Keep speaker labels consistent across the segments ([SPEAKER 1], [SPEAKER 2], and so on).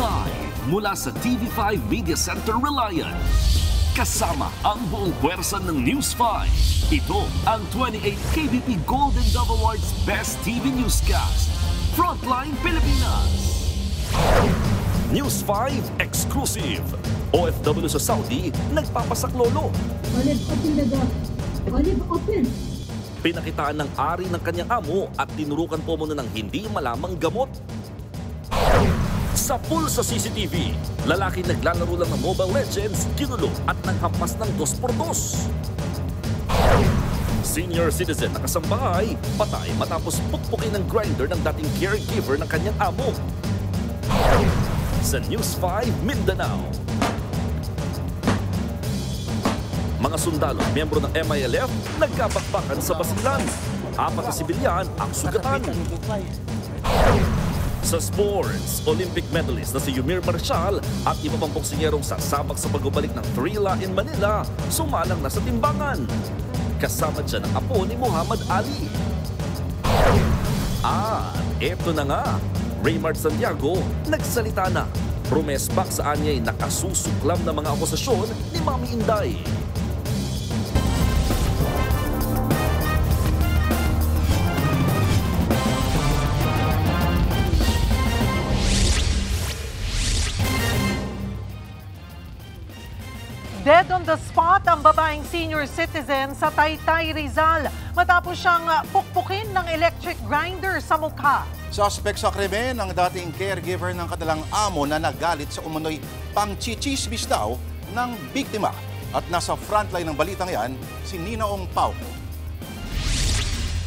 [SPEAKER 1] Live mula sa TV5 Media Center Reliant. Kasama ang buong pwersa ng News 5. Ito ang 28 KBP Golden Dove Awards Best TV Newscast. Frontline Pilipinas. News 5 Exclusive. OFW sa Saudi, nagpapasaklolo.
[SPEAKER 2] Olive, open the door. Olive, open.
[SPEAKER 1] Pinakitaan ng ari ng kanyang amo at tinurukan po muna ng hindi malamang gamot. Sa pulsa CCTV, lalaki naglalaro lang ng Mobile Legends, ginulo at naghampas ng 2x2. Senior citizen na kasambahay, patay matapos pukpukin ng grinder ng dating caregiver ng kanyang amo. Sa News 5 Mindanao, mga sundalo, miyembro ng MILF, nagkabakbakan sa Basilan. 4 na sibilyan ang sugatan. Sa sports, Olympic medalist na si Yumir Marshall at iba pang boksingерong sasabak sa pagbabalik ng Thrilla in Manila, sumalang na sa timbangan. Kasama dyan ang apo ni Muhammad Ali. At eto na nga, Raymart Santiago nagsalita na. Rumesbak sa anya'y nakasusuklam na mga akusasyon ni Mami Inday.
[SPEAKER 3] Dead on the spot ang babaeng senior citizen sa Taytay, Rizal matapos siyang pukpukin ng electric grinder sa mukha.
[SPEAKER 4] Suspect sa krimen ang dating caregiver ng kadalang amo na nagalit sa umunoy pangchichismis daw ng biktima. At nasa frontline ng balitang yan, si Ninaong Pau.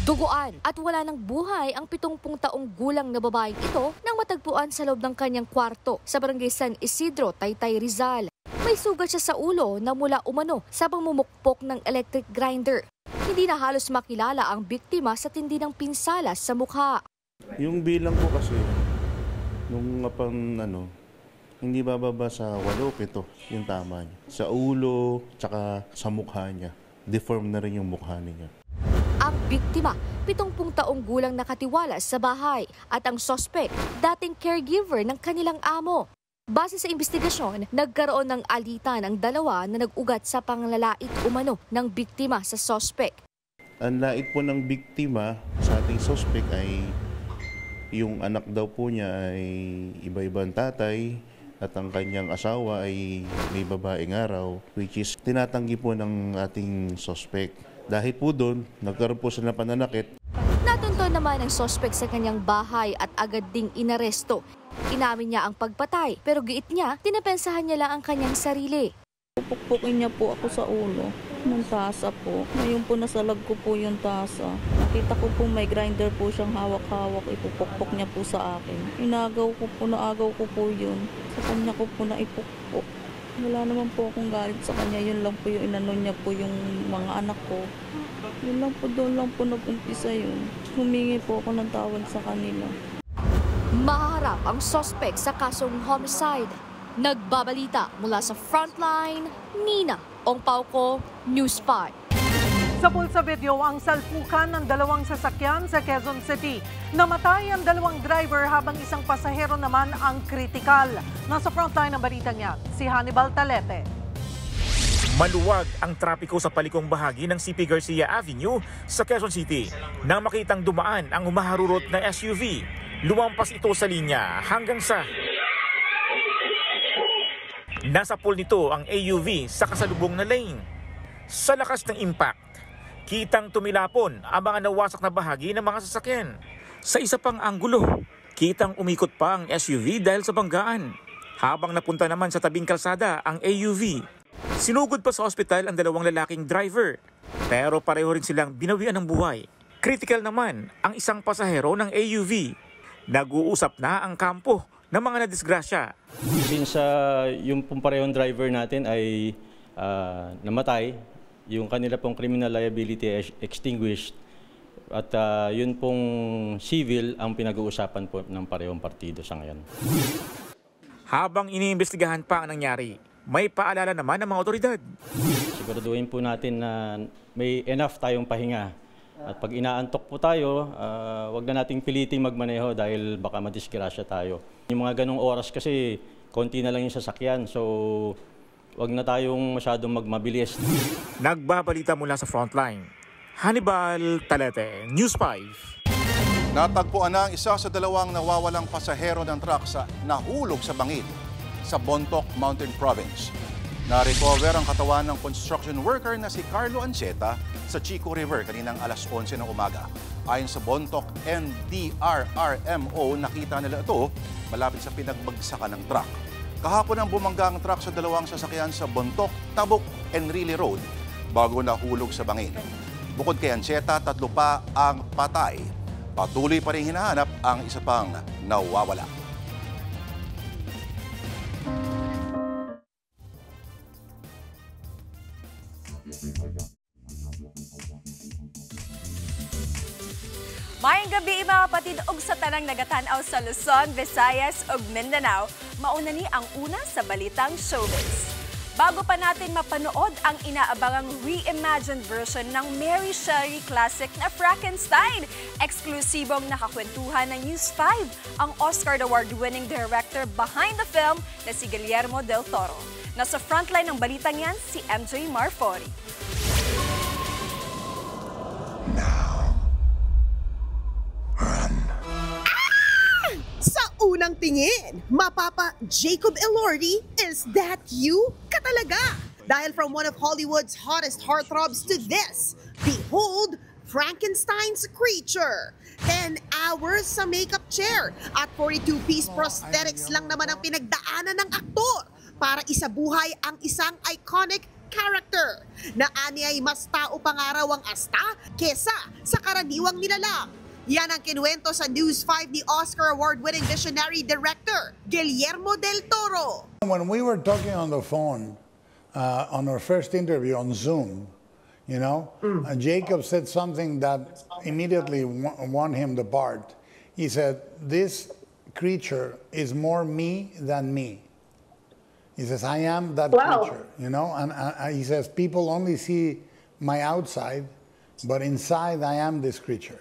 [SPEAKER 5] Duguan at wala ng buhay ang 70 taong gulang na babaeng ito nang matagpuan sa loob ng kanyang kwarto sa barangay San Isidro, Taytay, Rizal. May sugat siya sa ulo na mula umano sa pamumukpok ng electric grinder. Hindi na halos makilala ang biktima sa tindi ng pinsalas sa mukha.
[SPEAKER 6] Yung bilang ko kasi, nung hindi bababa sa 8, 7 yung tama niya. Sa ulo, tsaka sa mukha niya. Deform na rin yung mukha niya.
[SPEAKER 5] Ang biktima, 70 taong gulang nakatiwala sa bahay at ang sospek, dating caregiver ng kanilang amo. Base sa investigasyon, nagkaroon ng alitan ang dalawa na nag-ugat sa panglalait umano ng biktima sa sospek.
[SPEAKER 6] Ang lait po ng biktima sa ating sospek ay yung anak daw po niya ay iba-ibang tatay at ang kanyang asawa ay may babaeng araw, which is tinatanggi po ng ating sospek. Dahil po doon, nagkaroon po siya ng pananakit.
[SPEAKER 5] Natunto naman ang sospek sa kanyang bahay at agad ding inaresto. Inamin niya ang pagpatay, pero giit niya, tinapensahan niya lang ang kanyang sarili.
[SPEAKER 7] Pupukpukin niya po ako sa ulo ng tasa po. Ngayon po nasalag ko po yung tasa. Nakita ko po may grinder po siyang hawak-hawak. Ipupukpok niya po sa akin. Naagaw ko po yun. Sa kanya ko po naipukpok. Wala naman po akong galit sa kanya. Yun lang po yung inano niya po yung mga anak ko. Yun lang po, doon lang po nag-umpisa yun. Humingi po ako ng tawad sa kanila.
[SPEAKER 5] Maharap ang suspect sa kasong homicide. Nagbabalita mula sa Frontline, Nina Ongpauco, News 5.
[SPEAKER 3] Sa pulsa video, ang salpukan ng 2 sasakyan sa Quezon City. Namatay ang 2 driver habang isang pasahero naman ang kritikal. Nasa frontline ng balitang yan, si Hannibal Talete.
[SPEAKER 8] Maluwag ang trapiko sa palikong bahagi ng CP Garcia Avenue sa Quezon City nang makitang dumaan ang humaharurot na SUV. Lumampas ito sa linya hanggang sa nasa pool nito ang AUV sa kasalubong na lane. Sa lakas ng impact, kitang tumilapon ang mga nawasak na bahagi ng mga sasakyan. Sa isa pang anggulo, kitang umikot pa ang SUV dahil sa banggaan. Habang napunta naman sa tabing kalsada ang AUV. Sinugod pa sa ospital ang 2 lalaking driver, pero pareho rin silang binawian ng buhay. Critical naman ang isang pasahero ng AUV. Nag-uusap na ang kampo ng mga nadisgrasya.
[SPEAKER 9] Since yung parehong driver natin ay namatay, yung kanila pong criminal liability ay extinguished at yun pong civil ang pinag-uusapan po ng parehong partido sa ngayon.
[SPEAKER 8] Habang iniimbestigahan pa ang nangyari, may paalala naman ng mga otoridad.
[SPEAKER 9] Siguraduhin po natin na may enough tayong pahinga. At pag inaantok po tayo, wag na nating piliting magmaneho dahil baka madisgrasya tayo. Yung mga ganong oras kasi, konti na lang yung sasakyan. So, wag na tayong masyadong magmabilis.
[SPEAKER 8] Nagbabalita mula sa frontline. Hannibal Talete, News 5.
[SPEAKER 4] Natagpuan na ang isa sa dalawang nawawalang pasahero ng truck sa nahulog sa bangin sa Bontoc Mountain Province. Na-recover ang katawan ng construction worker na si Carlo Anceta sa Chico River kaninang alas 11 ng umaga. Ayon sa Bontoc NDRRMO, nakita nila ito malapit sa pinagbagsakan ng truck. Kahapon ang bumangga ang truck sa dalawang sasakyan sa Bontoc, Tabuk, Enrile Road bago nahulog sa bangin. Bukod kay Anceta, 3 pa ang patay. Patuloy pa rin hinahanap ang isa pang nawawala.
[SPEAKER 10] Maayong gabi mga kapatid ug sa tanang nagatanaw sa Luzon, Visayas ug Mindanao. Mauna ni ang una sa balitang showbiz. Bago pa natin mapanood ang inaabangang reimagined version ng Mary Shelley classic na Frankenstein, eksklusibong nakakwentuhan ng News 5 ang Oscar Award-winning director behind the film na si Guillermo del Toro. Nasa frontline ng balitang yan si MJ Marfori.
[SPEAKER 11] Sa unang tingin, mapapa Jacob Elordi, is that you? Katalaga! Dahil from one of Hollywood's hottest heartthrobs to this, behold, Frankenstein's creature. 10 hours sa makeup chair at 42-piece prosthetics lang naman ang pinagdaanan ng aktor para isabuhay ang isang iconic character na ani ay mas tao pa nga raw ang asta kesa sa karaniwang nilalang. Yan ang kinuwento sa News 5 ni Oscar Award-winning visionary director Guillermo del Toro.
[SPEAKER 12] When we were talking on the phone on our first interview on Zoom, you know, Jacob said something that immediately won him the part. He said, "This creature is more me than me." He says, "I am that creature," you know, and he says, "People only see my outside, but inside I am this creature."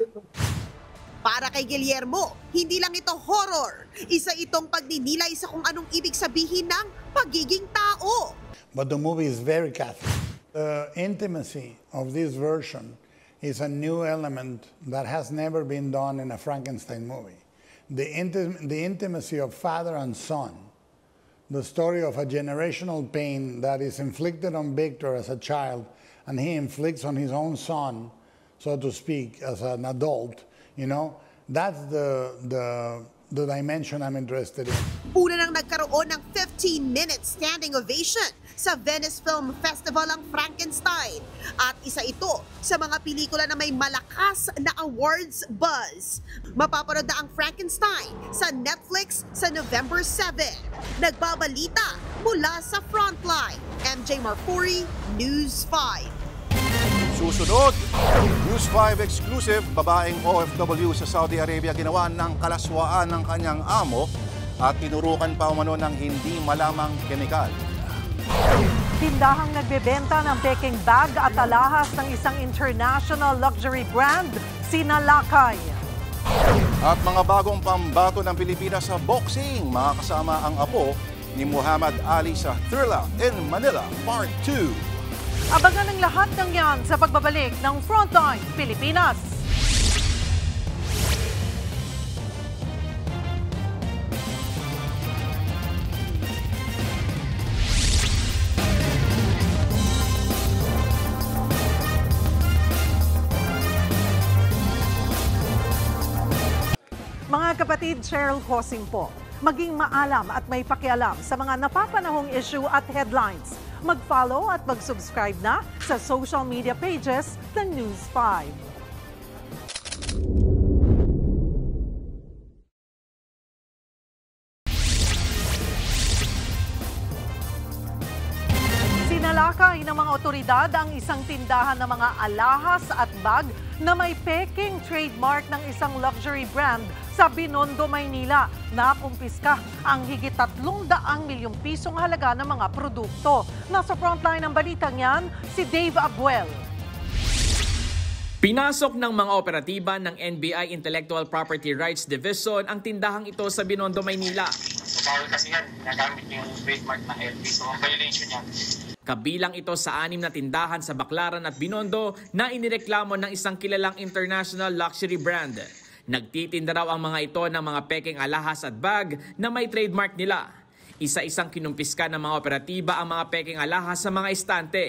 [SPEAKER 11] Para kay Guillermo, hindi lang ito horror. Isa itong pagninilay sa kung anong ibig sabihin ng pagiging tao.
[SPEAKER 12] But the movie is very Catholic. The intimacy of this version is a new element that has never been done in a Frankenstein movie. The intimacy of father and son, the story of a generational pain that is inflicted on Victor as a child and he inflicts on his own son, so to speak, as an adult. You know, that's the dimension I'm interested in.
[SPEAKER 11] Una nang nagkaroon ng 15-minute standing ovation sa Venice Film Festival ang Frankenstein. At isa ito sa mga pelikula na may malakas na awards buzz. Mapapanood na ang Frankenstein sa Netflix sa November 7. Nagbabalita mula sa Frontline. MJ Marfori, News 5.
[SPEAKER 4] Susunod, News 5 exclusive, babaeng OFW sa Saudi Arabia ginawa ng kalaswaan ng kanyang amo at tinurukan pa umano ng hindi malamang kemikal.
[SPEAKER 3] Tindahang nagbebenta ng peking bag at alahas ng isang international luxury brand, Sinalakay.
[SPEAKER 4] At mga bagong pambato ng Pilipinas sa boxing, makakasama ang apo ni Muhammad Ali sa Thrilla in Manila Part 2.
[SPEAKER 3] Abangan ang lahat ng yan sa pagbabalik ng Frontline Pilipinas. Mga kapatid, Cheryl Cosing po. Maging maalam at may pakialam sa mga napapanahong issue at headlines. Mag-follow at mag-subscribe na sa social media pages ng News 5. Sinalakay ng mga otoridad ang isang tindahan ng mga alahas at bag na may peking trademark ng isang luxury brand sa Binondo, Maynila. Nakumpiska ang higit 300 milyong pisong halaga ng mga produkto. Nasa frontline ng balitang yan, si Dave Abuel.
[SPEAKER 13] Pinasok ng mga operatiba ng NBI Intellectual Property Rights Division ang tindahang ito sa Binondo, Maynila.
[SPEAKER 14] Bawal kasi yan, nagamit yung trademark na LP, so ang violation yan.
[SPEAKER 13] Kabilang ito sa 6 na tindahan sa Baclaran at Binondo na inireklamo ng isang kilalang international luxury brand. Nagtitinda raw ang mga ito ng mga pekeng alahas at bag na may trademark nila. Isa-isang kinumpiska ng mga operatiba ang mga pekeng alahas sa mga estante.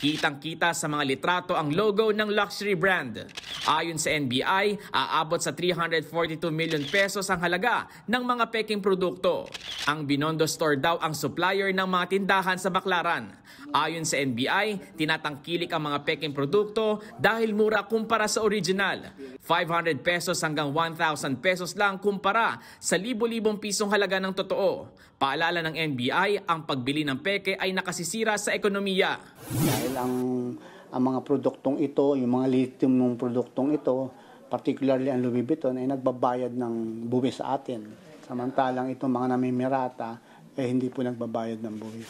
[SPEAKER 13] Kitang-kita sa mga litrato ang logo ng luxury brand. Ayon sa NBI, aabot sa 342 million pesos ang halaga ng mga peking produkto. Ang Binondo Store daw ang supplier ng mga tindahan sa Baclaran. Ayon sa NBI, tinatangkilik ang mga peking produkto dahil mura kumpara sa original. 500 pesos hanggang 1,000 pesos lang kumpara sa libo-libong pisong halaga ng totoo. Paalala ng NBI, ang pagbili ng peke ay nakasisira sa ekonomiya.
[SPEAKER 15] Dahil ang mga produktong ito, yung mga lithium ng produktong ito, particularly ang Louis Vuitton, ay nagbabayad ng buwis sa atin. Samantalang itong mga namimirata, hindi po nagbabayad ng buwis.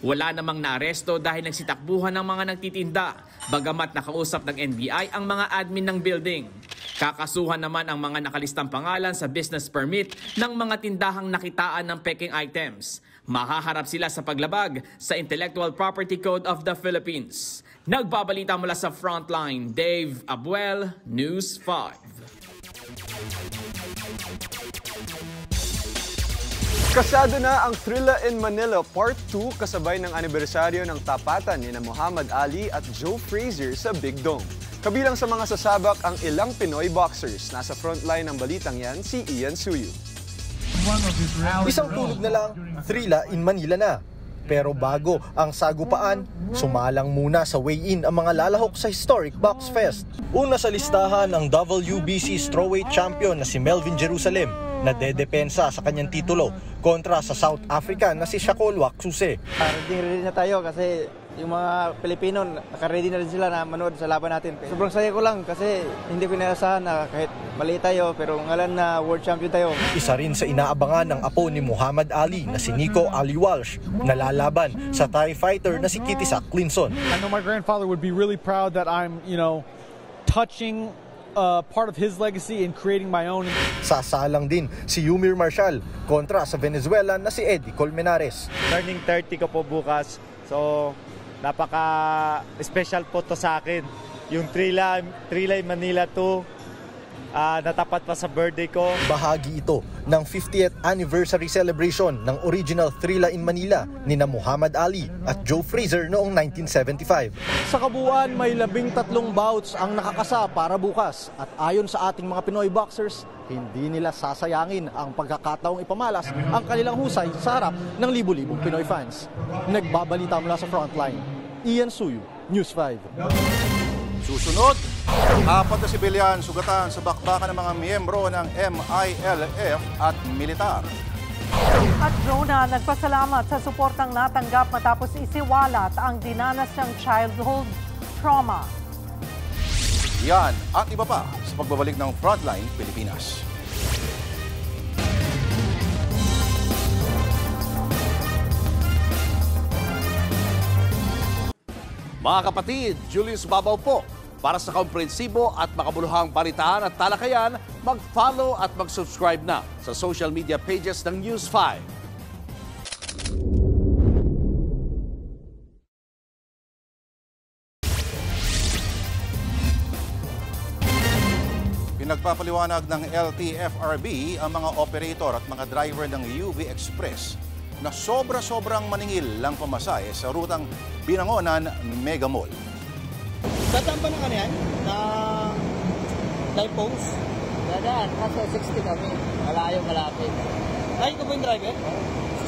[SPEAKER 13] Wala namang naaresto dahil nagsitakbuhan ng mga nagtitinda, bagamat nakausap ng NBI ang mga admin ng building. Kakasuhan naman ang mga nakalistang pangalan sa business permit ng mga tindahang nakitaan ng peking items. Mahaharap sila sa paglabag sa Intellectual Property Code of the Philippines. Nagbabalita mula sa Frontline, Dave Abuel, News 5.
[SPEAKER 16] Kasado na ang Thrilla in Manila Part 2 kasabay ng anibersaryo ng tapatan ni Muhammad Ali at Joe Frazier sa Big Dome. Kabilang sa mga sasabak ang ilang Pinoy boxers. Nasa frontline ng balitang yan si Ian Suyu.
[SPEAKER 17] Isang tulog na lang, Thrilla in Manila na. Pero bago ang sagupaan, sumalang muna sa weigh-in ang mga lalahok sa historic Box Fest. Una sa listahan ang WBC Strawweight Champion na si Melvin Jerusalem na dedepensa sa kanyang titulo kontra sa South African na si Shakur Waksuse.
[SPEAKER 18] Ready na tayo kasi yung mga Pilipino, naka-ready na rin sila na manood sa laban natin. Sobrang saya ko lang kasi hindi ko inaasahan na kahit mali tayo pero ngalan na world champion tayo.
[SPEAKER 17] Isa rin sa inaabangan ng apo ni Muhammad Ali na si Nico Ali Walsh na lalaban sa Thai fighter na si Kitisak Clinson.
[SPEAKER 19] I know my grandfather would be really proud that I'm, touching part of his legacy in creating my own.
[SPEAKER 17] Sasalang din si Yumir Marshall kontra sa Venezuela na si Eddie Colmenares.
[SPEAKER 20] Turning 30 ko po bukas, so napaka-special po to sa akin. Yung Thrilla in Manila 2, natapat pa sa birthday ko.
[SPEAKER 17] Bahagi ito ng 50th anniversary celebration ng original Thrilla in Manila ni Muhammad Ali at Joe Frazier noong 1975.
[SPEAKER 19] Sa kabuuan, may 13 bouts ang nakakasa para bukas. At ayon sa ating mga Pinoy boxers, hindi nila sasayangin ang pagkakataong ipamalas ang kanilang husay sa harap ng libu-libong Pinoy fans. Nagbabalita mula sa Frontline, Ian Suyu, News 5.
[SPEAKER 4] Susunod, 4 na sibilyan sugatan sa bakbakan ng mga miyembro ng MILF at militar.
[SPEAKER 3] At Jonah, nagpasalamat sa suportang natanggap matapos isiwalat ang dinanas niyang childhood trauma.
[SPEAKER 4] Yan at iba pa sa pagbabalik ng Frontline Pilipinas.
[SPEAKER 21] Mga kapatid, Julius Babaw po. Para sa komprehensibo at makabuluhang balitaan at talakayan, mag-follow at mag-subscribe na sa social media pages ng News 5.
[SPEAKER 4] Pinagpapaliwanag ng LTFRB ang mga operator at mga driver ng UV Express na sobra-sobrang maningil lang pamasahe sa rutang Binangonan-Mega Mall.
[SPEAKER 22] Saan ba na kanyan? Na live post? Dadaan, kasi 60 kami. Malayo, malapit. Ay, ito po yung driver?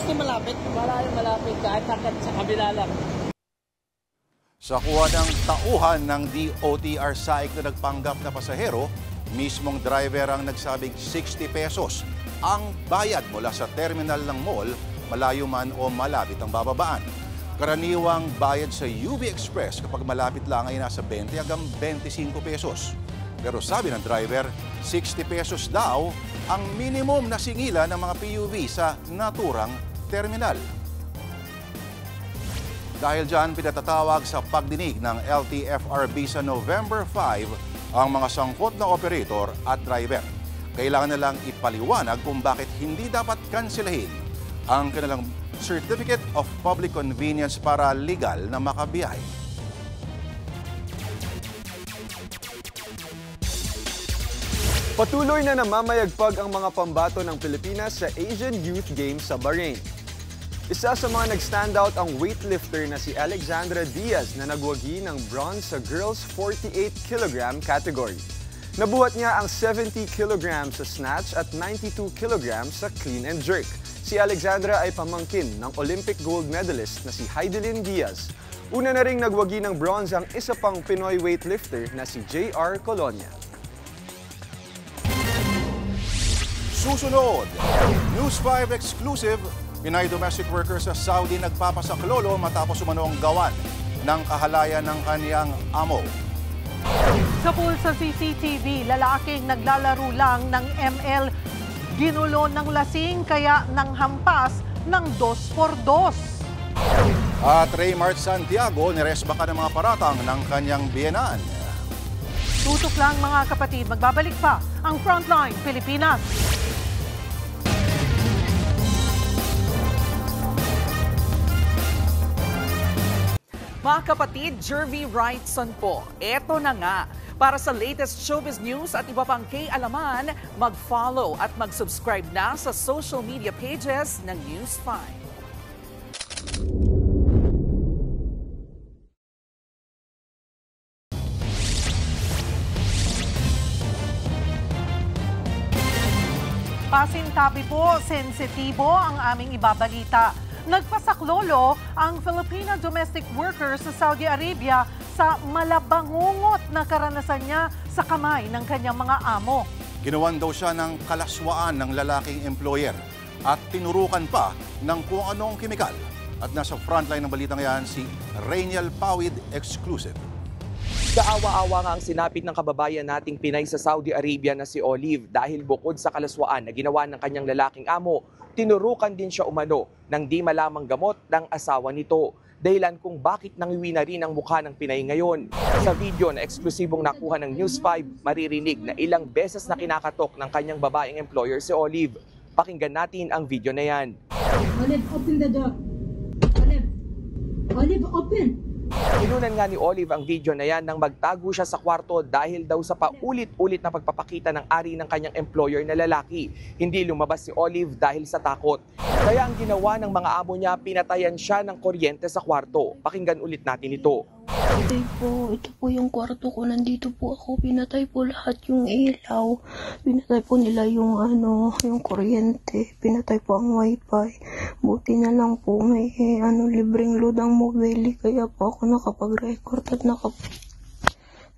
[SPEAKER 22] 60 malapit? Malayo, malapit. Kahit sa kabila lang.
[SPEAKER 4] Sa kuha ng tauhan ng DOTR SAIC na nagpanggap na pasahero, mismong driver ang nagsabing 60 pesos ang bayad mula sa terminal ng mall, malayo man o malapit ang bababaan. Karaniwang bayad sa UV Express kapag malapit lang ay nasa 20 hanggang 25 pesos. Pero sabi ng driver, 60 pesos daw ang minimum na singilan ng mga PUV sa naturang terminal. Dahil dyan, pinatatawag sa pagdinig ng LTFRB sa November 5 ang mga sangkot na operator at driver. Kailangan nilang ipaliwanag kung bakit hindi dapat kanselahin ang kanilang Certificate of Public Convenience para legal na makabiyahe.
[SPEAKER 16] Patuloy na namamayagpag ang mga pambato ng Pilipinas sa Asian Youth Games sa Bahrain. Isa sa mga nag-standout ang weightlifter na si Alexandra Diaz na nagwagi ng bronze sa girls 48 kg category. Nabuhat niya ang 70 kg sa snatch at 92 kg sa clean and jerk. Si Alexandra ay pamangkin ng Olympic gold medalist na si Heidelin Diaz. Una na ring nagwagi ng bronze ang isa pang Pinoy weightlifter na si JR Colonia.
[SPEAKER 4] Susunod, News 5 exclusive, Pinay domestic worker sa Saudi nagpapasaklolo matapos umano ang gawan ng kahalayan ng kaniyang amo.
[SPEAKER 3] Sa pool sa CCTV, lalaking naglalaro lang ng ML, ginulo ng lasing kaya nang hampas ng 2x2.
[SPEAKER 4] At Raymart Santiago, niresbaka ng mga paratang ng kanyang biyenan.
[SPEAKER 3] Tutok lang mga kapatid, magbabalik pa ang Frontline Pilipinas.
[SPEAKER 1] Mga kapatid, Jervy Wrightson po. Eto na nga. Para sa latest showbiz news at iba pang kaalaman, mag-follow at mag-subscribe na sa social media pages ng News 5.
[SPEAKER 3] Pasintabi po, sensitibo ang aming ibabalita. Nagpasaklolo ang Filipino domestic worker sa Saudi Arabia sa malabangungot na karanasan niya sa kamay ng kanyang mga amo.
[SPEAKER 4] Ginawan daw siya ng kalaswaan ng lalaking employer at tinurukan pa ng kung anong kemikal. At nasa frontline ng balitang yan si Rainiel Pawid exclusive.
[SPEAKER 2] Kaawa-awa nga ang sinapit ng kababayan nating Pinay sa Saudi Arabia na si Olive dahil bukod sa kalaswaan na ginawa ng kanyang lalaking amo, tinurukan din siya umano ng di malamang gamot ng asawa nito. Dahilan kung bakit nangiwi na rin ang mukha ng Pinay ngayon. Sa video na eksklusibong nakuha ng News 5, maririnig na ilang beses na kinakatok ng kanyang babaeng employer si Olive. Pakinggan natin ang video na yan.
[SPEAKER 23] Olive, open the door. Olive. Olive, open.
[SPEAKER 2] Inunan nga ni Olive ang video na yan nang magtago siya sa kwarto dahil daw sa paulit-ulit na pagpapakita ng ari ng kanyang employer na lalaki. Hindi lumabas si Olive dahil sa takot. Kaya ang ginawa ng mga amo niya, pinatayan siya ng kuryente sa kwarto. Pakinggan ulit natin ito.
[SPEAKER 24] Ito po yung kwarto ko. Nandito po ako. Pinatay po lahat yung ilaw. Pinatay po nila yung yung kuryente. Pinatay po ang wifi. Buti na lang po may libreng load ang mobile. Kaya po ako nakapag-record at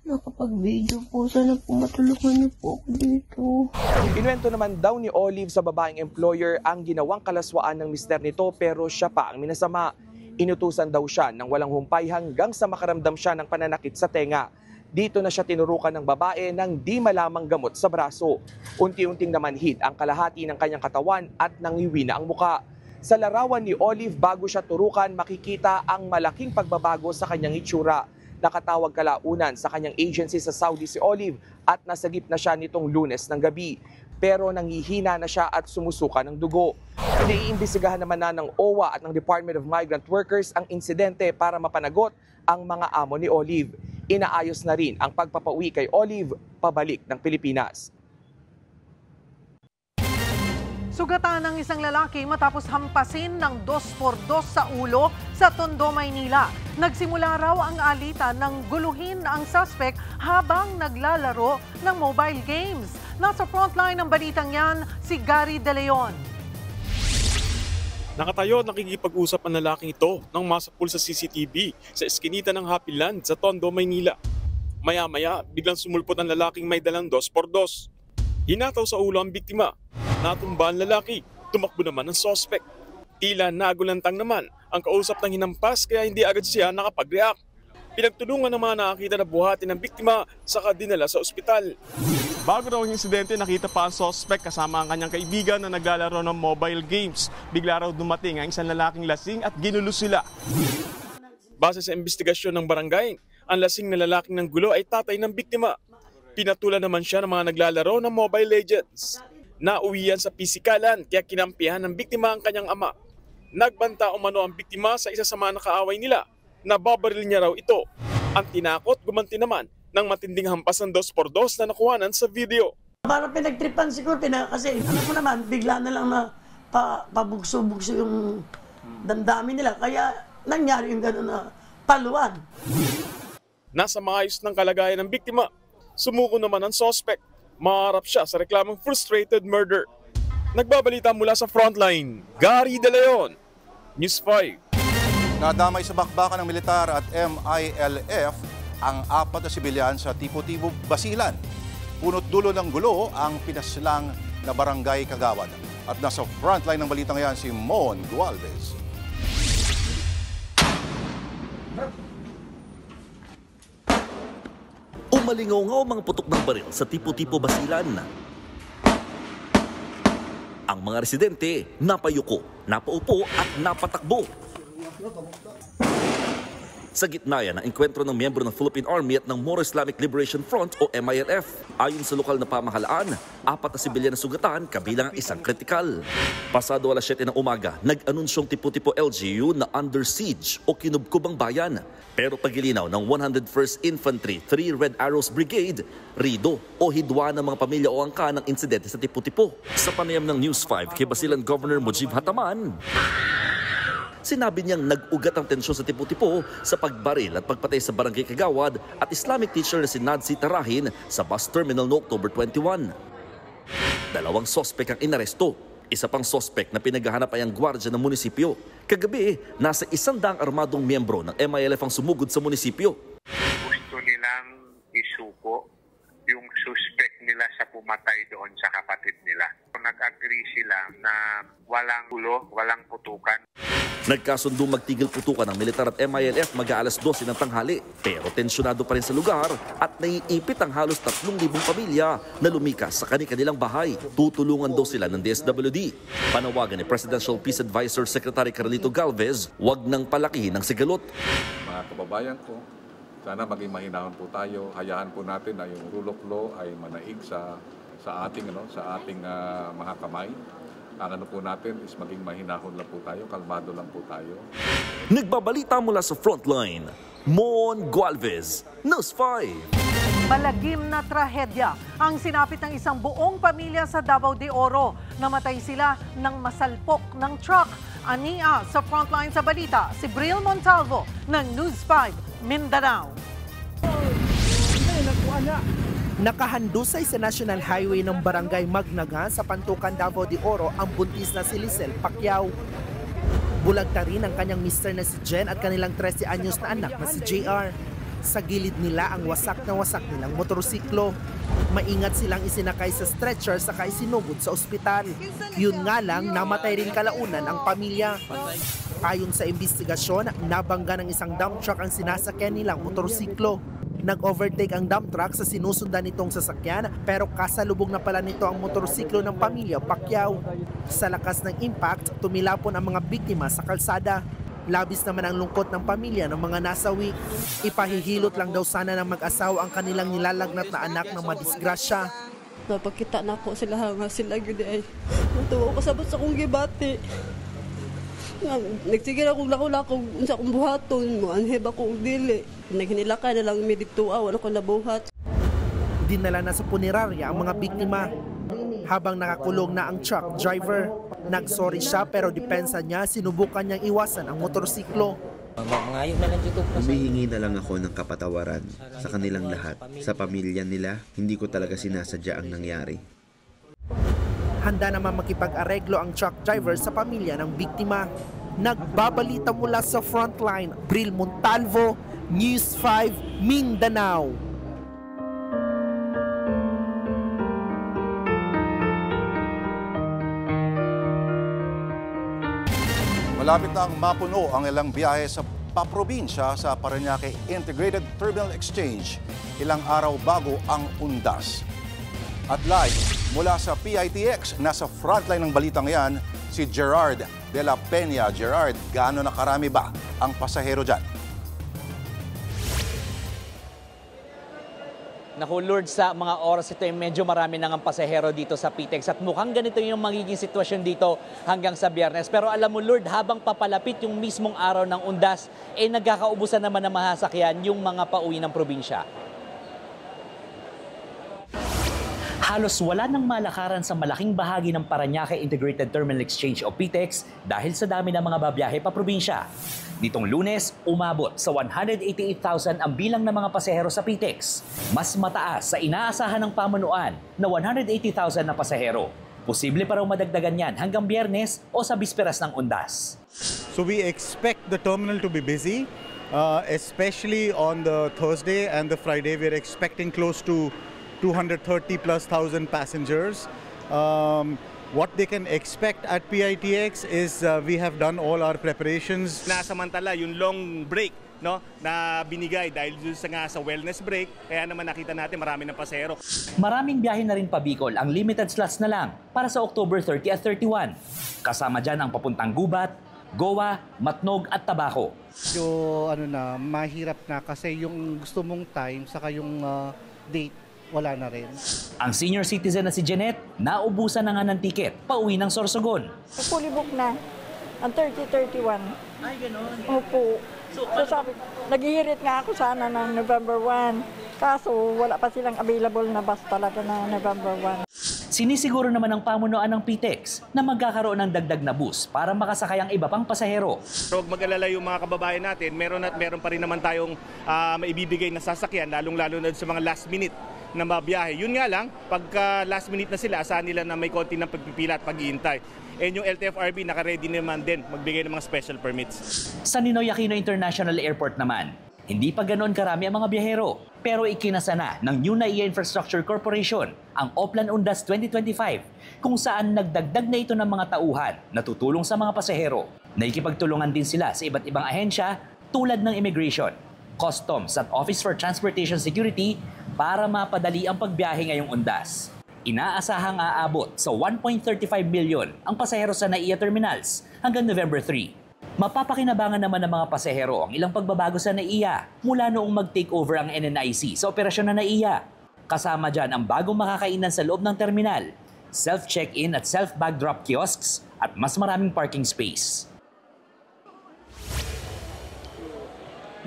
[SPEAKER 24] nakapag-video po. Sana po matulungan niyo po ako dito.
[SPEAKER 2] Kinuwento naman daw ni Olive sa babaeng employer ang ginawang kalaswaan ng mister nito pero siya pa ang minasama. Inutusan daw siya ng walang humpay hanggang sa makaramdam siya ng pananakit sa tenga. Dito na siya tinurukan ng babae ng di malamang gamot sa braso. Unti-unting namanhid ang kalahati ng kanyang katawan at nangiwi na ang muka. Sa larawan ni Olive bago siya turukan, makikita ang malaking pagbabago sa kanyang itsura. Nakatawag kalaunan sa kanyang agency sa Saudi si Olive at nasagip na siya nitong Lunes ng gabi. Pero nangihina na siya at sumusuka ng dugo. Iniimbestigahan naman na ng OWA at ng Department of Migrant Workers ang insidente para mapanagot ang mga amo ni Olive. Inaayos na rin ang pagpapauwi kay Olive pabalik ng Pilipinas.
[SPEAKER 3] Sugatan ng isang lalaki matapos hampasin ng 2x2 sa ulo sa Tondo, Maynila. Nagsimula raw ang alitan ng guluhin ang suspect habang naglalaro ng mobile games. Nasa frontline ng balitang yan, si Gary De Leon.
[SPEAKER 25] Nakatayo at nakikipag-usap ang lalaking ito nang masapul sa CCTV sa eskinita ng Happy Land sa Tondo, Maynila. Maya-maya, biglang sumulpot ang lalaking may dalang 2x2. Hinataw sa ulo ang biktima. Natumba ang lalaki, tumakbo naman ang suspect. Tila nagulantang naman ang kausap ng hinampas kaya hindi agad siya nakapag-react. Pinagtulungan ng mga nakakita na buhatin ng biktima saka dinala sa ospital. Bago raw ang insidente, nakita pa ang suspect kasama ang kanyang kaibigan na naglalaro ng mobile games. Bigla raw dumating ang isang lalaking lasing at ginulo sila. Base sa investigasyon ng barangay, ang lasing na lalaking ng gulo ay tatay ng biktima. Pinatulan naman siya ng mga naglalaro ng Mobile Legends. Nauwian sa pisikalan kaya kinampihan ng biktima ang kanyang ama. Nagbanta umano ang biktima sa isa sa mga nakaaway nila. Nababaril niya raw ito. Ang tinakot gumanti naman ng matinding hampas ng 2x2 na nakuhanan sa video.
[SPEAKER 5] Parang pinagtripan siguro, kasi ano ko naman, bigla na lang na pabugso-bugso yung damdamin nila. Kaya nangyari yung gano'n na paluan.
[SPEAKER 25] Nasa maayos ng kalagayan ng biktima, sumuko naman ang suspect. Maharap siya sa reklamong frustrated murder. Nagbabalita mula sa Frontline, Gary De Leon, News 5.
[SPEAKER 4] Nadamay sa bakbakan ng militar at MILF ang 4 na sibilyan sa Tipo-Tipo, Basilan. Punot dulo ng gulo ang pinaslang na barangay Kagawad. At nasa frontline ng balitang yan si Mon Gualvez.
[SPEAKER 6] Umalingaw mga putok ng baril sa Tipo-Tipo, Basilan. Ang mga residente napayuko, napaupo at napatakbo. Sa gitna yan ang enkwentro ng miyembro ng Philippine Army at ng Moro Islamic Liberation Front o MILF. Ayon sa lokal na pamahalaan, 4 na sibilyan na sugatan kabilang ang isang kritikal. Pasado 7:00 ng umaga, nag-anunsyong Tipo-Tipo LGU na under siege o kinubkob ang bayan. Pero pagilinaw ng 101st Infantry 3 Red Arrows Brigade, rido o hidwa ng mga pamilya o angka ng insidente sa Tipo-Tipo. Sa panayam ng News 5 kay Basilan Governor Mujib Hataman, sinabi niyang nag-ugat ang tensyon sa Tipo-Tipo sa pagbaril at pagpatay sa barangay Kagawad at Islamic teacher na si Nadzi Tarahin sa bus terminal no October 21. 2 sospek ang inaresto. Isa pang sospek na pinaghahanap ay ang gwardya ng munisipyo. Kagabi, nasa 100 armadong miyembro ng MILF ang sumugod sa munisipyo.
[SPEAKER 7] Gusto nilang isuko yung suspect nila sa pumatay doon sa kapatid nila. Nag-agree sila na walang gulo, walang putukan.
[SPEAKER 6] Nagkasundo magtigil putukan ng militar at MILF mag-aalas 12 ng tanghali. Pero tensyonado pa rin sa lugar at naiipit ang halos 3,000 pamilya na lumikas sa kanilang bahay. Tutulungan daw sila ng DSWD. Panawagan ni Presidential Peace Advisor Secretary Carlito Galvez, wag nang palakihin ang sigalot.
[SPEAKER 8] Mga kababayan ko, sana maging mahinahon po tayo. Hayaan po natin na yung rule of law ay manaig sa ating mga kamay. Ang po natin is maging mahinahon lang po tayo, kalmado lang po tayo.
[SPEAKER 6] Nagbabalita mula sa Frontline, Mon Gualvez, News 5.
[SPEAKER 3] Malagim na trahedya ang sinapit ng isang buong pamilya sa Davao de Oro. Namatay sila ng masalpok ng truck. Ania sa Frontline sa balita, si Bril Montalvo ng News 5, Mindanao.
[SPEAKER 9] Nakahandusay sa National Highway ng Barangay Magnaga sa Pantukan, Davao de Oro ang buntis na si Lisel Pacquiao. Bulagta rin ang kanyang mister na si Jen at kanilang 13 anyos na anak na si JR. Sa gilid nila ang wasak na wasak nilang motorsiklo. Maingat silang isinakay sa stretcher saka isinugod sa ospital. Yun nga lang, namatay rin kalaunan ang pamilya. Ayon sa investigasyon, nabangga ng isang dump truck ang sinasakyan nilang motorsiklo. Nag-overtake ang dump truck sa sinusundan nitong sasakyan pero kasalubong na pala nito ang motorsiklo ng pamilya Pacquiao. Sa lakas ng impact, tumilapon ang mga biktima sa kalsada. Labis naman ang lungkot ng pamilya ng mga nasawi. Ipahihilot lang daw sana ng mag-asawa ang kanilang nilalagnat na anak ng madisgrasya.
[SPEAKER 26] Napakita na ko sila nga sila gud ay. Natuwa ko sabot sa kong gibati. Nagsigil akong lako-lako sa akong buhaton mo, anheb ako dili. Naghinilaka na lang may dito wala ko nabuhat.
[SPEAKER 9] Dinala na sa punerarya ang mga biktima. Habang nakakulong na ang truck driver, nagsorry siya pero depensa niya sinubukan niyang iwasan ang motorsiklo.
[SPEAKER 27] Humihingi na lang ako ng kapatawaran sa kanilang lahat. Sa pamilya nila, hindi ko talaga sinasadya ang nangyari.
[SPEAKER 9] Handa naman makipag-areglo ang truck driver sa pamilya ng biktima. Nagbabalita mula sa Frontline, Bril Montalvo, News 5, Mindanao.
[SPEAKER 4] Malapit na ang mapuno ang ilang biyahe sa paprobinsya sa Parañaque Integrated Terminal Exchange ilang araw bago ang undas. At live mula sa PITX, nasa frontline ng balitang yan, si Gerard de la Peña. Gerard, gaano na karami ba ang pasahero dyan?
[SPEAKER 10] Naku Lord, sa mga oras ito ay medyo marami nang ang pasahero dito sa PTEX at mukhang ganito yung magiging sitwasyon dito hanggang sa Biyernes. Pero alam mo Lord, habang papalapit yung mismong araw ng undas, nagkakaubusan naman ng mga sasakyan yung mga pauwi ng probinsya. Halos wala nang malakaran sa malaking bahagi ng Parañaque Integrated Terminal Exchange o PTEX dahil sa dami ng mga babiyahe pa probinsya. Nitong Lunes, umabot sa 188,000 ang bilang ng mga pasahero sa PTEX. Mas mataas sa inaasahan ng pamunuan na 180,000 na pasahero. Posible pa raw madagdagan yan hanggang Biyernes o sa bisperas ng undas.
[SPEAKER 11] So we expect the terminal to be busy, especially on the Thursday and the Friday. We're expecting close to 230,000+ passengers. What they can expect at PITX is we have done all our preparations.
[SPEAKER 12] Nasamantala yung long break na binigay dahil sa wellness break, kaya naman nakita natin marami ng pasahero.
[SPEAKER 10] Maraming biyahe na rin pa Bicol ang limited slots na lang para sa October 30 at 31. Kasama dyan ang papuntang Gubat, Goa, Matnog at Tabaco.
[SPEAKER 13] So mahirap na kasi yung gusto mong time saka yung date wala na rin.
[SPEAKER 10] Ang senior citizen na si Jeanette, naubusan na nga ng tiket pauwi ng Sorsogon.
[SPEAKER 14] Fully book na ang 30-31.
[SPEAKER 10] Ay, gano'n?
[SPEAKER 14] Opo. So sabi, naghihirit nga ako sana ng November 1. Kaso wala pa silang available na bus talaga na November 1.
[SPEAKER 10] Sinisiguro naman ng pamunuan ng PTEX na magkakaroon ng dagdag na bus para makasakay ang iba pang pasahero.
[SPEAKER 12] So huwag mag-alala yung mga kababayan natin, meron pa rin naman tayong maibibigay na sasakyan, lalong-lalo na sa mga last minute na mabiyahe. Yun nga lang, pagka last minute na sila, asahan nila na may konti ng pagpipila at pag-iintay. And yung LTFRB naka-ready naman din magbigay ng mga special permits.
[SPEAKER 10] Sa Ninoy Aquino International Airport naman, hindi pa ganoon karami ang mga biyahero. Pero ikinasa na ng New NAIA Infrastructure Corporation ang Oplan Undas 2025 kung saan nagdagdag na ito ng mga tauhan na tutulong sa mga pasahero. Naikipagtulungan din sila sa iba't ibang ahensya tulad ng Immigration, Customs at Office for Transportation Security para mapadali ang pagbiyahe ngayong undas. Inaasahang aabot sa 1.35 million ang pasahero sa NAIA terminals hanggang November 3. Mapapakinabangan naman ng mga pasahero ang ilang pagbabago sa NAIA mula noong mag-take over ang NNIC sa operasyon ng NAIA. Kasama dyan ang bagong makakainan sa loob ng terminal, self-check-in at self-bag drop kiosks at mas maraming parking space.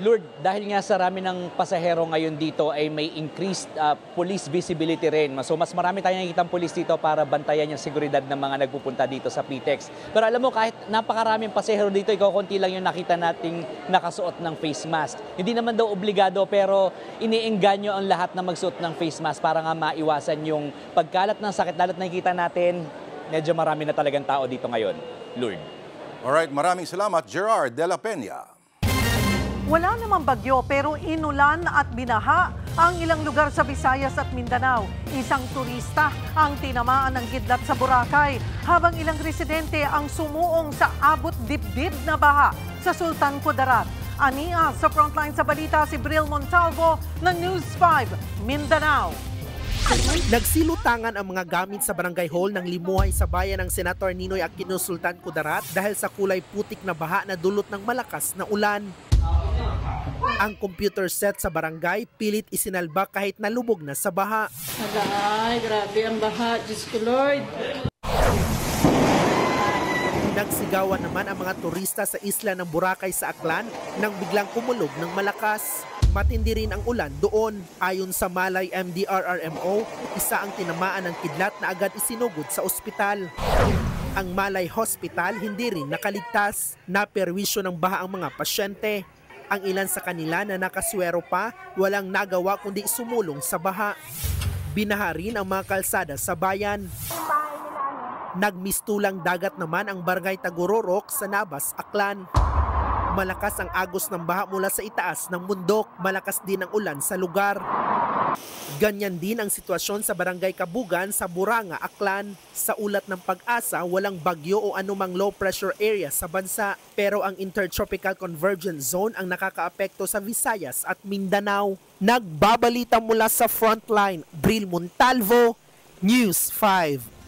[SPEAKER 10] Lord, dahil nga sa rami ng pasahero ngayon dito ay may increased police visibility rin. So mas marami tayong nakikitang police dito para bantayan yung seguridad ng mga nagpupunta dito sa PTEX. Pero alam mo, kahit napakaraming pasahero dito, ikaw konti lang yung nakita nating nakasuot ng face mask. Hindi naman daw obligado pero iniengganyo ang lahat na magsuot ng face mask para nga maiwasan yung pagkalat ng sakit. Lalo't nakikita natin, medyo marami na talagang tao dito ngayon. Lord.
[SPEAKER 4] Alright, maraming salamat, Gerard de la Peña.
[SPEAKER 3] Wala namang bagyo pero inulan at binaha ang ilang lugar sa Visayas at Mindanao. Isang turista ang tinamaan ng kidlat sa Boracay habang ilang residente ang sumuong sa abot dibdib na baha sa Sultan Kudarat. Ania sa frontline sa balita si Bril Montalvo ng News 5 Mindanao.
[SPEAKER 9] Nagsilutangan ang mga gamit sa barangay hall ng Limuhay sa bayan ng Senator Ninoy Aquino Sultan Kudarat dahil sa kulay putik na baha na dulot ng malakas na ulan. Ang computer set sa barangay pilit isinalba kahit nalubog na sa baha.
[SPEAKER 22] Ay, grabe ang baha. Diyos ko Lord.
[SPEAKER 9] Nagsigawan naman ang mga turista sa isla ng Boracay sa Aklan nang biglang kumulog ng malakas. Matindi rin ang ulan doon. Ayon sa Malay MDRRMO, isa ang tinamaan ng kidlat na agad isinugod sa ospital. Ang Malay Hospital hindi rin nakaligtas. Naperwisyo ng baha ang mga pasyente. Ang ilan sa kanila na nakaswero pa, walang nagawa kundi sumulong sa baha. Binaha rin ang mga kalsada sa bayan. Nagmistulang dagat naman ang barangay Tagororok sa Nabas, Aklan. Malakas ang agos ng baha mula sa itaas ng bundok. Malakas din ang ulan sa lugar. Ganyan din ang sitwasyon sa barangay Kabugan sa Buranga, Aklan. Sa ulat ng Pag-asa, walang bagyo o anumang low pressure area sa bansa. Pero ang Intertropical Convergence Zone ang nakakaapekto sa Visayas at Mindanao. Nagbabalita mula sa frontline, Bril Montalvo, News 5.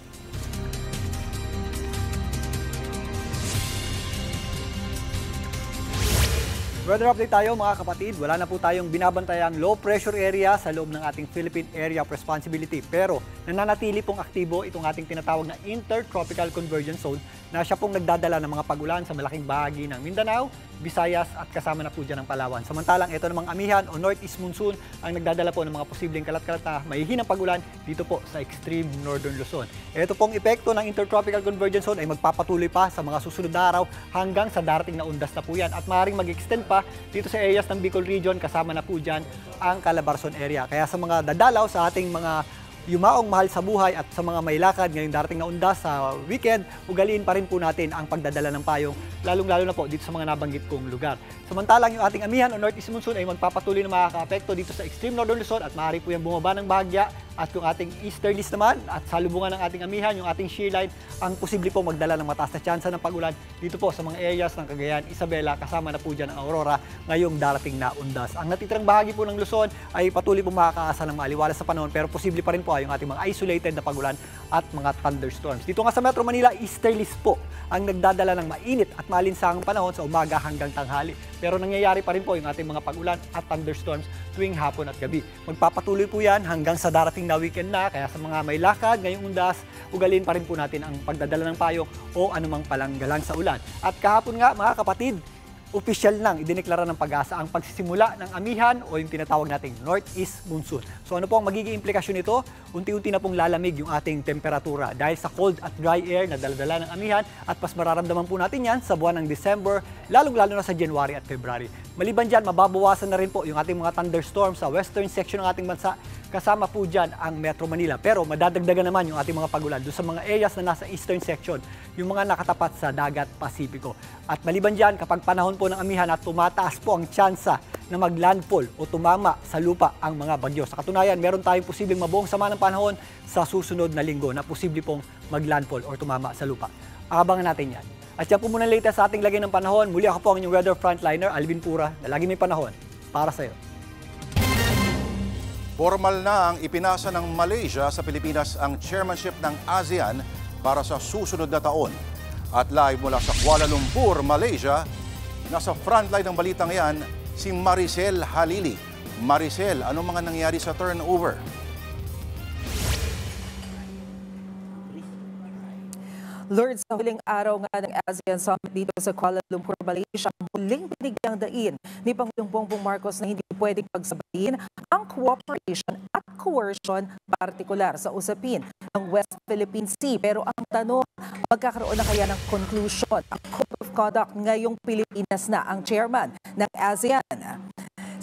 [SPEAKER 15] Weather update tayo mga kapatid. Wala na po tayong binabantayang low pressure area sa loob ng ating Philippine Area of Responsibility. Pero nananatili pong aktibo itong ating tinatawag na Intertropical Convergence Zone na siya pong nagdadala ng mga pagulan sa malaking bahagi ng Mindanao, Visayas at kasama na po dyan ng Palawan. Samantalang ito namang amihan o northeast monsoon ang nagdadala po ng mga posibleng kalat-kalat na mahihinang pagulan dito po sa extreme northern Luzon. Ito pong epekto ng Intertropical Convergence Zone ay magpapatuloy pa sa mga susunod na araw hanggang sa darating na undas na po yan at maaaring mag-extend pa dito sa areas ng Bicol Region, kasama na po dyan ang Calabarzon area. Kaya sa mga dadalaw sa ating mga yumaong mahal sa buhay at sa mga may lakad ngayong darating na undas sa weekend, ugaliin pa rin po natin ang pagdadala ng payong, lalong-lalo na po dito sa mga nabanggit kong lugar. Samantalang yung ating amihan o northeast monsoon ay magpapatuloy na makaka-apekto dito sa extreme northern Luzon at maaari po yung bumaba ng bahagya. At yung ating easterlies naman at salubungan ng ating amihan, yung ating shear line, ang posible po magdala ng mataas na tsansa ng pagulan dito po sa mga areas ng Cagayan, Isabela, kasama na po dyan ang Aurora ngayong darating na undas. Ang natitirang bahagi po ng Luzon ay patuloy po makakaasa ng maaliwalas sa panahon, pero posible pa rin po yung ating mga isolated na pagulan at mga thunderstorms. Dito nga sa Metro Manila, easterlies po ang nagdadala ng mainit at malinsangang panahon sa umaga hanggang tanghali. Pero nangyayari pa rin po yung ating mga pagulan at thunderstorms tuwing hapon at gabi. Magpapatuloy po yan hanggang sa darating na weekend na, kaya sa mga may lakad ngayong undas, ugaliin pa rin po natin ang pagdadala ng payong o anumang palanggalang sa ulan. At kahapon nga mga kapatid, opisyal nang idineklara ng Pag-asa ang pagsisimula ng amihan o yung tinatawag nating northeast monsoon. So ano po ang magiging implikasyon nito? Unti-unti na pong lalamig yung ating temperatura dahil sa cold at dry air na daladala ng amihan at mas mararamdaman po natin yan sa buwan ng December, lalong-lalo na sa January at February. Maliban dyan, mababawasan na rin po yung ating mga thunderstorms sa western section ng ating bansa. Kasama po dyan ang Metro Manila. Pero madadagdagan naman yung ating mga pagulan doon sa mga areas na nasa eastern section, yung mga nakatapat sa dagat Pasipiko. At maliban dyan, kapag panahon po ng amihan at tumataas po ang tsansa na maglandfall o tumama sa lupa ang mga bagyo. Sa katunayan, meron tayong posibleng mabuong sama ng panahon sa susunod na linggo na posible pong maglandfall o tumama sa lupa. Abangan natin yan. At yan po muna latest sa ating lagay ng panahon. Muli ako po ang inyong weather frontliner, Alvin Pura, na lagi may panahon para sa iyo.
[SPEAKER 4] Formal na ang ipinasa ng Malaysia sa Pilipinas ang chairmanship ng ASEAN para sa susunod na taon. At live mula sa Kuala Lumpur, Malaysia, nasa frontline ng balitang yan, si Maricel Halili. Maricel, ano mga nangyari sa turnover?
[SPEAKER 16] Lord, sa huling araw nga ng ASEAN Summit dito sa Kuala Lumpur, Malaysia, muling binigyang dain ni Pangulong Bongbong Marcos na hindi pwedeng pagsabayin ang cooperation at coercion, partikular sa usapin ng West Philippine Sea. Pero ang tanong, magkakaroon na kaya ng conclusion ang Code of Conduct ngayong Pilipinas na ang chairman ng ASEAN?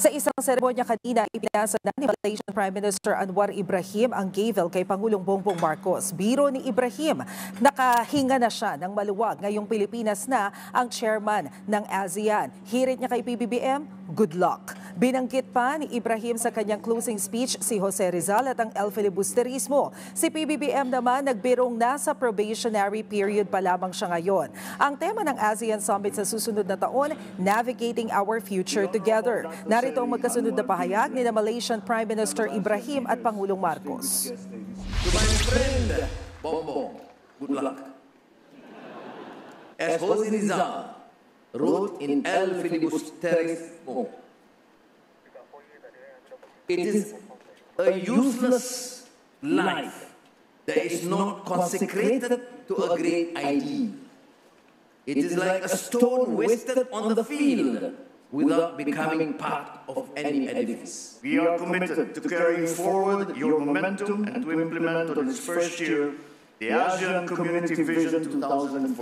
[SPEAKER 16] Sa isang seremonya kanina, ipinasa na ni Malaysian Prime Minister Anwar Ibrahim ang gavel kay Pangulong Bongbong Marcos. Biro ni Ibrahim, nakahinga na siya ng maluwag ngayong Pilipinas na ang chairman ng ASEAN. Hirit niya kay PBBM, good luck. Binanggit pa ni Ibrahim sa kanyang closing speech si Jose Rizal at ang El Filibusterismo. Si PBBM naman nagbirong nasa probationary period pa lamang siya ngayon. Ang tema ng ASEAN Summit sa susunod na taon, Navigating Our Future Together. Narito ang magkasunod na pahayag ni Malaysian Prime Minister Ibrahim at Pangulong Marcos.
[SPEAKER 17] To my friend Bongbong, good luck. As Jose Rizal wrote in El Filibusterismo, it is a useless life that is not consecrated to a great ideal. It is like a stone wasted on the field without becoming part of any edifice.
[SPEAKER 18] We are committed to carrying forward your momentum and to implement on its first year the ASEAN Community Vision 2045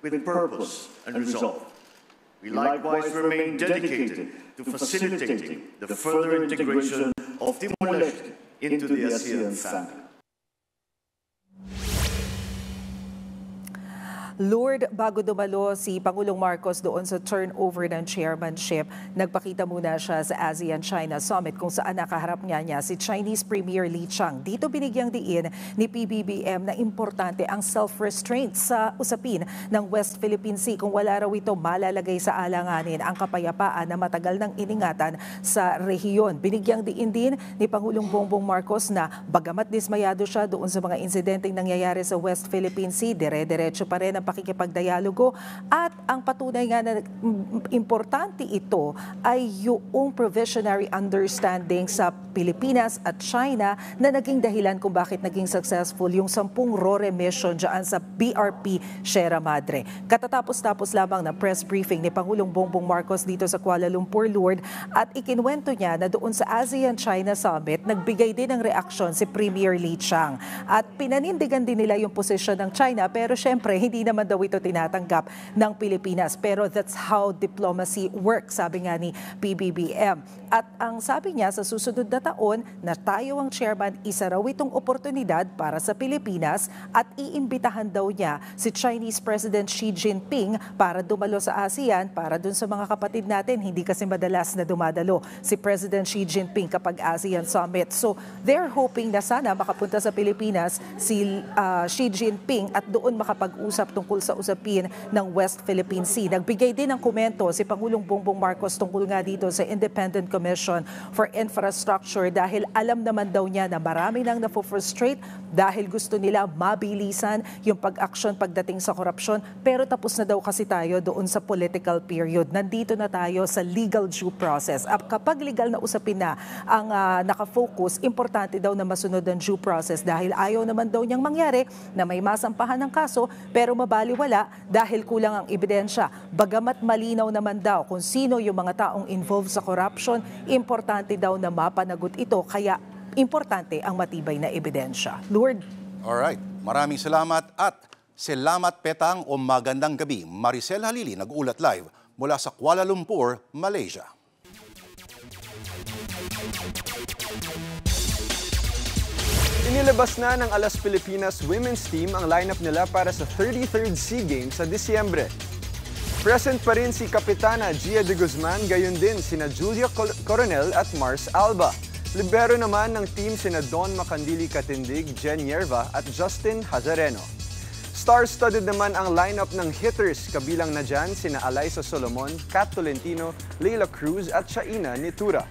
[SPEAKER 18] with purpose and resolve. We likewise remain dedicated to facilitating the further integration of Timor-Leste into the ASEAN family.
[SPEAKER 16] Lord, bago dumalo si Pangulong Marcos doon sa turnover ng chairmanship, nagpakita muna siya sa ASEAN-China Summit kung saan nakaharap niya si Chinese Premier Li Qiang. Dito binigyang diin ni PBBM na importante ang self-restraint sa usapin ng West Philippine Sea. Kung wala raw ito, malalagay sa alanganin ang kapayapaan na matagal nang iningatan sa rehiyon. Binigyang diin din ni Pangulong Bongbong Marcos na bagamat dismayado siya doon sa mga insidenteng nangyayari sa West Philippine Sea, dire-diretso pa rin ang pakikipagdialogo at ang patunay nga na importante ito ay yung provisionary understanding sa Pilipinas at China na naging dahilan kung bakit naging successful yung 10 RORE mission dyan sa BRP Sierra Madre. Katatapos-tapos lamang na press briefing ni Pangulong Bongbong Marcos dito sa Kuala Lumpur, Lourdes, at ikinwento niya na doon sa ASEAN-China Summit, nagbigay din ng reaksyon si Premier Li Qiang. At pinanindigan din nila yung posisyon ng China, pero syempre hindi naman daw ito tinatanggap ng Pilipinas. Pero that's how diplomacy works, sabi nga ni PBBM. At ang sabi niya sa susunod na taon na tayo ang chairman, isa raw itong oportunidad para sa Pilipinas at iimbitahan daw niya si Chinese President Xi Jinping para dumalo sa ASEAN para dun sa mga kapatid natin. Hindi kasi madalas na dumadalo si President Xi Jinping kapag ASEAN Summit. So they're hoping na sana makapunta sa Pilipinas si Xi Jinping at doon makapag-usap tungkol sa usapin ng West Philippine Sea. Nagbigay din ng komento si Pangulong Bongbong Marcos tungkol nga dito sa Independent Commission for Infrastructure dahil alam naman daw niya na marami nang na-frustrate dahil gusto nila mabilisan yung pag-aksyon pagdating sa korupsyon, pero tapos na daw kasi tayo doon sa political period. Nandito na tayo sa legal due process. At kapag legal na usapin na ang nakafocus, importante daw na masunod ang due process dahil ayaw naman daw niyang mangyari na may masampahan ng kaso pero mabaliwala dahil kulang ang ebidensya. Bagamat malinaw naman daw kung sino yung mga taong involved sa corruption, importante daw na mapanagot ito, kaya importante ang matibay na ebidensya. Lord.
[SPEAKER 4] Alright, maraming salamat at salamat petang o magandang gabi. Maricel Halili nag-ulat live mula sa Kuala Lumpur, Malaysia.
[SPEAKER 1] Inilabas na ng Alas Pilipinas Women's Team ang lineup nila para sa 33rd SEA Games sa Disyembre. Present pa rin si Kapitana Gia de Guzman, gayon din sina Julia Coronel at Mars Alba. Libero naman ng team sina Don Macandili Katindig, Jen Yerva at Justin Hazareno. Star-studded naman ang lineup ng hitters, kabilang na dyan sina Alyssa Solomon, Kat Tolentino, Leila Cruz at Shaina Nitura.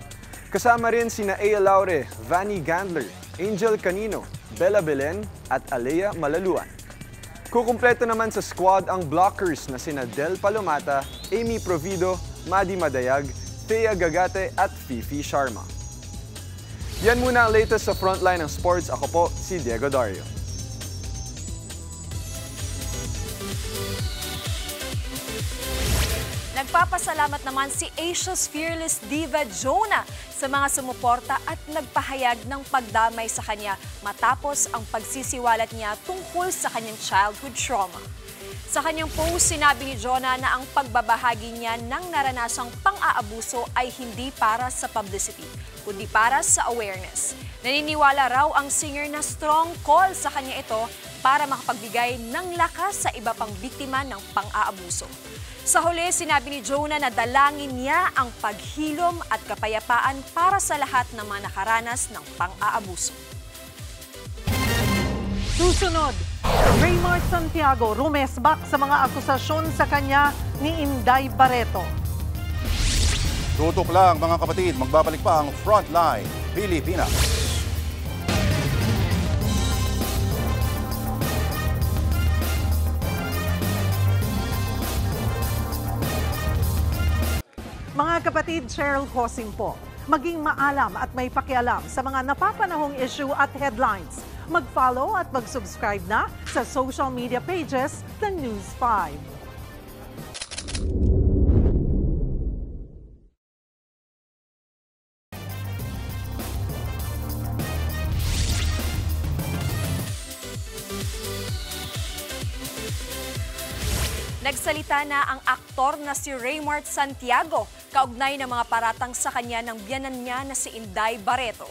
[SPEAKER 1] Kasama rin sina Ea Laure, Vanny Gandler, Angel Canino, Bella Belen at Alea Malaluan. Kukumpleto naman sa squad ang blockers na sina Del Palomata, Amy Provido, Madi Madayag, Thea Gagate at Fifi Sharma. Yan muna ang latest sa Frontline ng Sports. Ako po si Diego Dario.
[SPEAKER 2] Nagpapasalamat naman si Asia's Fearless Diva Jonah sa mga sumuporta at nagpahayag ng pagdamay sa kanya matapos ang pagsisiwalat niya tungkol sa kanyang childhood trauma. Sa kanyang post, sinabi ni Jonah na ang pagbabahagi niya ng naranasang pang-aabuso ay hindi para sa publicity, kundi para sa awareness. Naniniwala raw ang singer na strong call sa kanya ito para makapagbigay ng lakas sa iba pang biktima ng pang-aabuso. Sa huli, sinabi ni Jonah na dalangin niya ang paghilom at kapayapaan para sa lahat ng mga nakaranas ng pang-aabuso.
[SPEAKER 3] Susunod, Raymart Santiago rumesbak sa mga akusasyon sa kanya ni Inday Barreto.
[SPEAKER 4] Tutok lang mga kapatid, magbabalik pa ang Frontline Pilipinas.
[SPEAKER 3] Mga kapatid, Cheryl Cosim po. Maging maalam at may pakialam sa mga napapanahong issue at headlines. Mag-follow at mag-subscribe na sa social media pages ng News 5.
[SPEAKER 2] Nagsalita na ang aktor na si Raymart Santiago kaugnay ng mga paratang sa kanya ng biyanan niya na si Inday Barreto.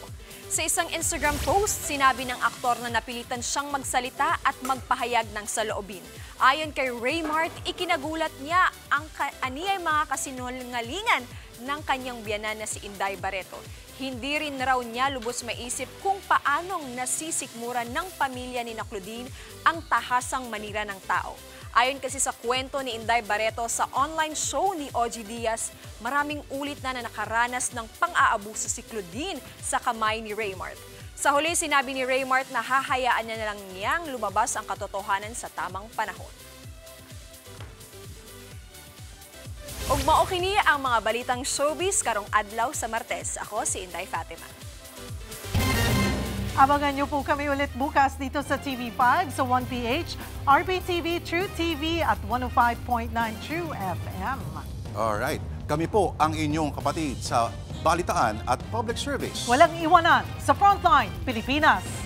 [SPEAKER 2] Sa isang Instagram post, sinabi ng aktor na napilitan siyang magsalita at magpahayag ng saloobin. Ayon kay Raymart, ikinagulat niya ang aniyay mga kasinungalingan ng kanyang biyanan na si Inday Barreto. Hindi rin raw niya lubos maisip kung paanong nasisikmuran ng pamilya ni Claudine ang tahasang manira ng tao. Ayon kasi sa kwento ni Inday Barreto sa online show ni OG Diaz, maraming ulit na nakaranas ng pang-aabuso si Claudine sa kamay ni Raymart. Sa huli, sinabi ni Raymart na hahayaan niya na lang niyang lumabas ang katotohanan sa tamang panahon. Mao kini ang mga balitang showbiz karong adlaw sa Martes. Ako si Inday Fatima.
[SPEAKER 3] Abangan niyo po kami ulit bukas dito sa TV5 sa 1PH, RPTV, True TV at 105.9 True FM.
[SPEAKER 4] Alright, kami po ang inyong kapatid sa balitaan at public service.
[SPEAKER 3] Walang iwanan sa Frontline, Pilipinas.